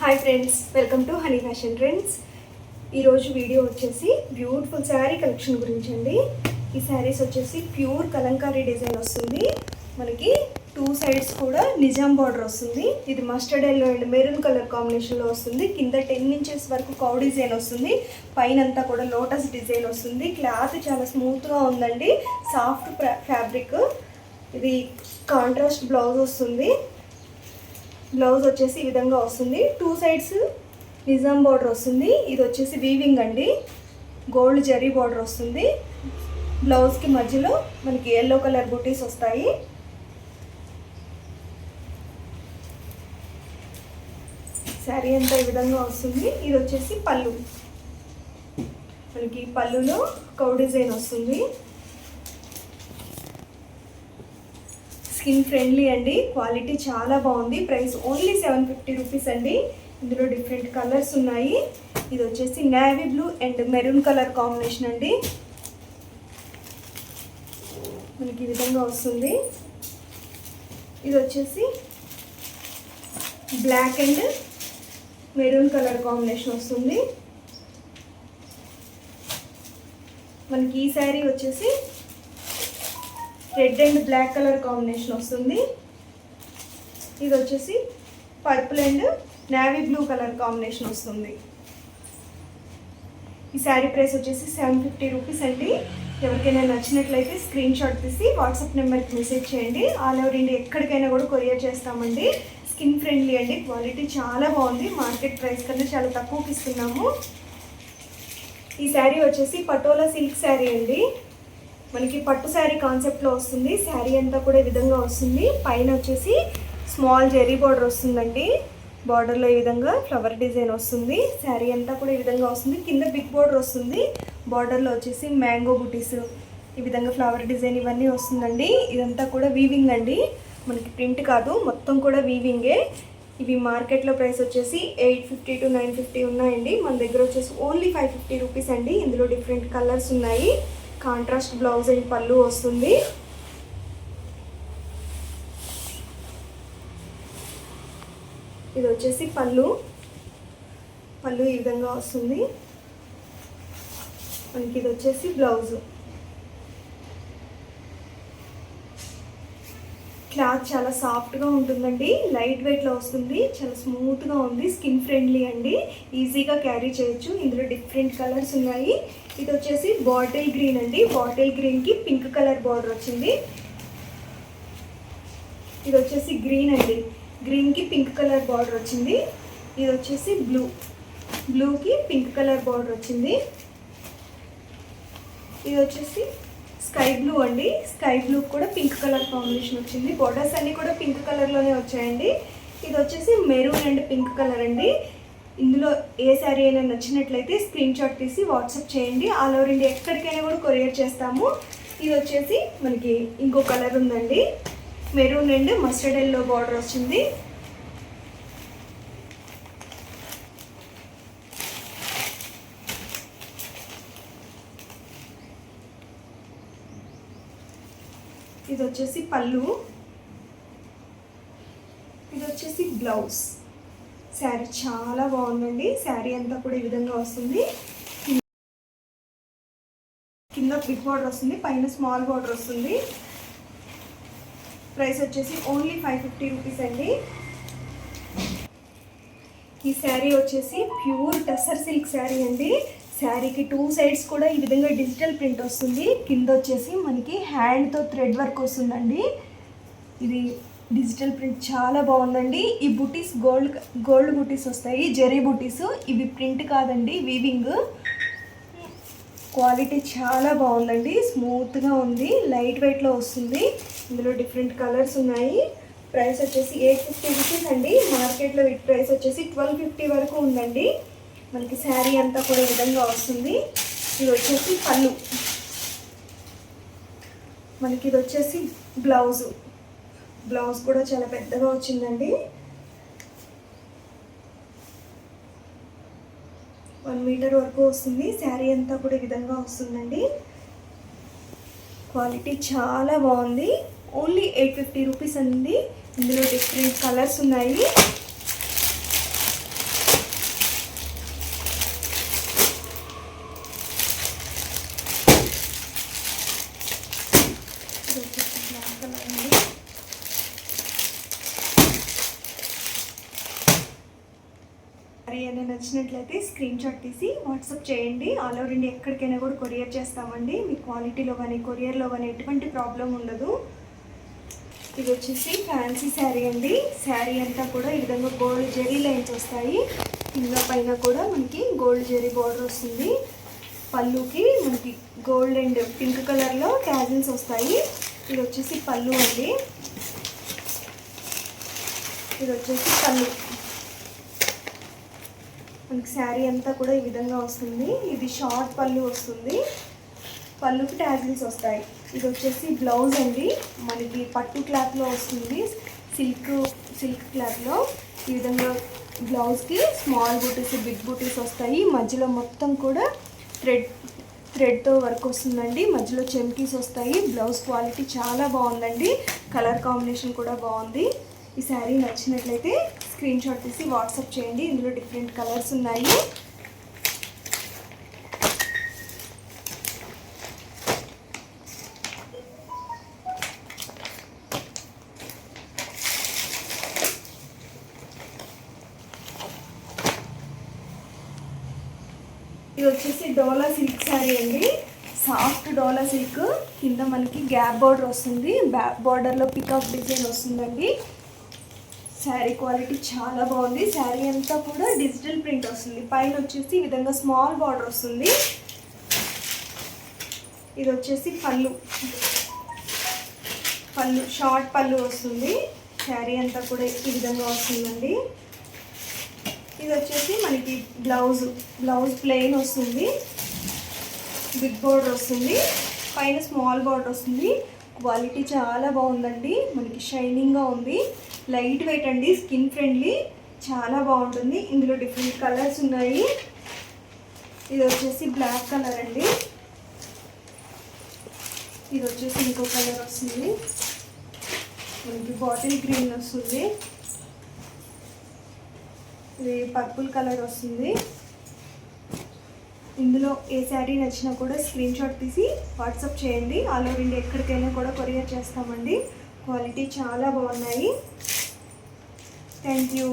Hi friends, welcome to honey fashion trends. ఈరోజు video వచ్చేసి beautiful sari collection గురించి అండి. ఈ శారీస్ వచ్చేసి ప్యూర్ కలంకారీ డిజైన్ వస్తుంది. మనకి టూ సైడ్స్ కూడా నిజాం బార్డర్ వస్తుంది. ఇది mustard yellow and maroon colour కాంబినేషన్లో వస్తుంది. కింద 10 ఇంచెస్ వరకు కౌ డిజైన్ వస్తుంది. పైన అంతా కూడా లోటస్ డిజైన్ వస్తుంది. క్లాత్ చాలా స్మూత్గా ఉందండి, సాఫ్ట్ ఫ్యాబ్రిక్. ఇది కాంట్రాస్ట్ బ్లౌజ్ వస్తుంది. బ్లౌజ్ వచ్చేసి ఈ విధంగా వస్తుంది. టూ సైడ్స్ నిజాం బార్డర్ వస్తుంది. ఇది వచ్చేసి వీవింగ్ అండి, గోల్డ్ జరీ బార్డర్ వస్తుంది. బ్లౌజ్కి మధ్యలో మనకి ఎల్లో కలర్ బుటీస్ వస్తాయి. శారీ అంతా ఈ విధంగా వస్తుంది. ఇది వచ్చేసి పళ్ళు, మనకి పళ్ళులో కౌ డిజైన్ వస్తుంది. స్కిన్ ఫ్రెండ్లీ అండి, క్వాలిటీ చాలా బాగుంది. ప్రైస్ ఓన్లీ 750 రూపీస్ అండి. ఇందులో డిఫరెంట్ కలర్స్ ఉన్నాయి. ఇది వచ్చేసి navy blue and maroon colour combination అండి. మనకి ఈ విధంగా వస్తుంది. ఇది వచ్చేసి black and maroon colour combination వస్తుంది. మనకి ఈ శారీ వచ్చేసి red and black colour combination వస్తుంది. ఇది వచ్చేసి purple and navy blue colour combination వస్తుంది. ఈ శారీ ప్రైస్ వచ్చేసి 750 రూపీస్ అండి. ఎవరికైనా నచ్చినట్లయితే స్క్రీన్ షాట్ తీసి వాట్సాప్ నెంబర్కి మెసేజ్ చేయండి. ఆల్ ఓవర్ ఇండియా ఎక్కడికైనా కూడా కొరియర్ చేస్తామండి. స్కిన్ ఫ్రెండ్లీ అండి, క్వాలిటీ చాలా బాగుంది. మార్కెట్ ప్రైస్ కన్నా చాలా తక్కువకి ఇస్తున్నాము. ఈ శారీ వచ్చేసి పటోలా సిల్క్ శారీ అండి. మనకి పట్టు శారీ కాన్సెప్ట్లో వస్తుంది. శారీ అంతా కూడా ఈ విధంగా వస్తుంది. పైన వచ్చేసి స్మాల్ జెరీ బార్డర్ వస్తుందండి. బార్డర్లో ఈ విధంగా ఫ్లవర్ డిజైన్ వస్తుంది. శారీ అంతా కూడా ఈ విధంగా వస్తుంది. కింద బిగ్ బార్డర్ వస్తుంది. బార్డర్లో వచ్చేసి మ్యాంగో బుటీస్, ఈ విధంగా ఫ్లవర్ డిజైన్ ఇవన్నీ వస్తుందండి. ఇదంతా కూడా వీవింగ్ అండి, మనకి ప్రింట్ కాదు, మొత్తం కూడా వీవింగే. ఇవి మార్కెట్లో ప్రైస్ వచ్చేసి 850 to 950 ఉన్నాయండి. మన దగ్గర వచ్చేసి ఓన్లీ 550 రూపీస్ అండి. ఇందులో డిఫరెంట్ కలర్స్ ఉన్నాయి. కాంట్రాస్ట్ బ్లౌజ్ అండ్ పళ్ళు వస్తుంది. ఇది వచ్చేసి పళ్ళు ఈ విధంగా వస్తుంది. మనకి ఇది వచ్చేసి బ్లౌజ్. క్లాత్ చాలా సాఫ్ట్గా ఉంటుందండి, లైట్ వెయిట్లో వస్తుంది, చాలా స్మూత్గా ఉంది. స్కిన్ ఫ్రెండ్లీ అండి, ఈజీగా క్యారీ చేయొచ్చు. ఇందులో డిఫరెంట్ కలర్స్ ఉన్నాయి. ఇది వచ్చేసి బాటిల్ గ్రీన్ అండి. బాటిల్ గ్రీన్కి పింక్ కలర్ బార్డర్ వచ్చింది. ఇది వచ్చేసి గ్రీన్ అండి, గ్రీన్కి పింక్ కలర్ బార్డర్ వచ్చింది. ఇది వచ్చేసి బ్లూకి పింక్ కలర్ బార్డర్ వచ్చింది. ఇది వచ్చేసి స్కై బ్లూ అండి. స్కై బ్లూ కూడా పింక్ కలర్ కాంబినేషన్ వచ్చింది. బోర్డర్స్ అన్నీ కూడా పింక్ కలర్లోనే వచ్చాయండి. ఇది వచ్చేసి మెరూన్ అండ్ పింక్ కలర్ అండి. ఇందులో ఏ శారీ అయినా నచ్చినట్లయితే స్క్రీన్ షాట్ తీసి వాట్సాప్ చేయండి. ఆల్ ఓవర్ ఇండియా ఎక్కడికైనా కూడా కొరియర్ చేస్తాము. ఇది వచ్చేసి మనకి ఇంకో కలర్ ఉందండి, maroon and mustard yellow border వచ్చింది. ఇది వచ్చేసి పళ్ళు, ఇది వచ్చేసి బ్లౌజ్. శారీ చాలా బాగుందండి. శారీ అంతా కూడా ఈ విధంగా వస్తుంది. కింద బిగ్ బార్డర్ వస్తుంది, పైన స్మాల్ బార్డర్ వస్తుంది. ప్రైస్ వచ్చేసి ఓన్లీ 550 రూపీస్ అండి. ఈ శారీ వచ్చేసి ప్యూర్ టసర్ సిల్క్ శారీ అండి. శారీకి టూ సైడ్స్ కూడా ఈ విధంగా డిజిటల్ ప్రింట్ వస్తుంది. కింద వచ్చేసి మనకి హ్యాండ్తో థ్రెడ్ వర్క్ వస్తుందండి. ఇది డిజిటల్ ప్రింట్ చాలా బాగుందండి. ఈ బుటీస్ గోల్డ్ బుటీస్ వస్తాయి, జెరీ బుటీస్. ఇవి ప్రింట్ కాదండి, వీవింగ్. క్వాలిటీ చాలా బాగుందండి, స్మూత్గా ఉంది, లైట్ వెయిట్లో వస్తుంది. ఇందులో డిఫరెంట్ కలర్స్ ఉన్నాయి. ప్రైస్ వచ్చేసి 850 రూపీస్ అండి. మార్కెట్లో వీటి ప్రైస్ వచ్చేసి 1250 వరకు ఉందండి. మనకి శారీ అంతా కూడా ఈ విధంగా వస్తుంది. ఇది వచ్చేసి పళ్ళు, మనకి ఇది వచ్చేసి బ్లౌజ్ కూడా చాలా పెద్దగా వచ్చిందండి. 1 మీటర్ వరకు వస్తుంది. శారీ అంతా కూడా ఈ విధంగా వస్తుందండి. క్వాలిటీ చాలా బాగుంది. ఓన్లీ 850 రూపీస్ అండి. ఇందులో డిఫరెంట్ కలర్స్ ఉన్నాయి. శారీ అనేది నచ్చినట్లయితే స్క్రీన్ షాట్ తీసి వాట్సాప్ చేయండి. ఆల్ ఓవర్ ఇండియా ఎక్కడికైనా కూడా కొరియర్ చేస్తామండి. మీ క్వాలిటీలో కానీ కొరియర్లో కానీ ఎటువంటి ప్రాబ్లం ఉండదు. ఇది వచ్చేసి ఫ్యాన్సీ శారీ అండి. శారీ అంతా కూడా ఈ విధంగా గోల్డ్ జెరీ లైన్స్ వస్తాయి. కింద పైన కూడా మనకి గోల్డ్ జెరీ బార్డర్ వస్తుంది. పళ్ళుకి మనకి గోల్డ్ అండ్ పింక్ కలర్లో ట్యాజిల్స్ వస్తాయి. ఇది వచ్చేసి పళ్ళు అండి. ఇది వచ్చేసి పళ్ళు. మనకి శారీ అంతా కూడా ఈ విధంగా వస్తుంది. ఇది షార్ట్ పళ్ళు వస్తుంది. పళ్ళుకి ట్యాజిల్స్ వస్తాయి. ఇది వచ్చేసి బ్లౌజ్ అండి. మనకి పట్టు క్లాత్లో వస్తుంది. సిల్క్ క్లాత్లో ఈ విధంగా బ్లౌజ్కి స్మాల్ బూటీస్ బిగ్ బూటీస్ వస్తాయి. మధ్యలో మొత్తం కూడా థ్రెడ్తో వర్క్ వస్తుందండి. మధ్యలో చెమ్కీస్ వస్తాయి. బ్లౌజ్ క్వాలిటీ చాలా బాగుందండి. కలర్ కాంబినేషన్ కూడా బాగుంది. ఈ శారీ నచ్చినట్లయితే స్క్రీన్ షాట్ తీసి వాట్సాప్ చేయండి. ఇందులో డిఫరెంట్ కలర్స్ ఉన్నాయి. ఇది వచ్చేసి డోలా సిల్క్ శారీ అండి. సాఫ్ట్ డోలా సిల్క్. కింద మనకి గ్యాప్ బార్డర్ వస్తుంది. బార్డర్లో పికాక్ డిజైన్ వస్తుందండి. శారీ క్వాలిటీ చాలా బాగుంది. శారీ అంతా కూడా డిజిటల్ ప్రింట్ వస్తుంది. పైన వచ్చేసి ఈ విధంగా స్మాల్ బార్డర్ వస్తుంది. ఇది వచ్చేసి పళ్ళు షార్ట్ పళ్ళు వస్తుంది. శారీ అంతా కూడా ఈ విధంగా వస్తుందండి. ఇది వచ్చేసి మనకి బ్లౌజ్ ప్లెయిన్ వస్తుంది. బిగ్ బార్డర్ వస్తుంది. పైన స్మాల్ బార్డర్ వస్తుంది. క్వాలిటీ చాలా బాగుందండి. మనకి షైనింగ్గా ఉంది. లైట్ వెయిట్ అండి. Skin friendly. చాలా బాగుంటుంది. ఇందులో డిఫరెంట్ కలర్స్ ఉన్నాయి. ఇది వచ్చేసి బ్లాక్ కలర్ అండి. ఇది వచ్చేసి ఇంకో కలర్ వస్తుంది. మనకి బాటిల్ గ్రీన్ వస్తుంది. ఇది పర్పుల్ కలర్ వస్తుంది. ఇందులో ఏ శారీ నచ్చినా కూడా స్క్రీన్ షాట్ తీసి వాట్సాప్ చేయండి. ఆల్ ఓవర్ ఇండియా ఎక్కడికైనా కూడా కొరియర్ చేస్తామండి. క్వాలిటీ చాలా బాగున్నాయి. Thank you.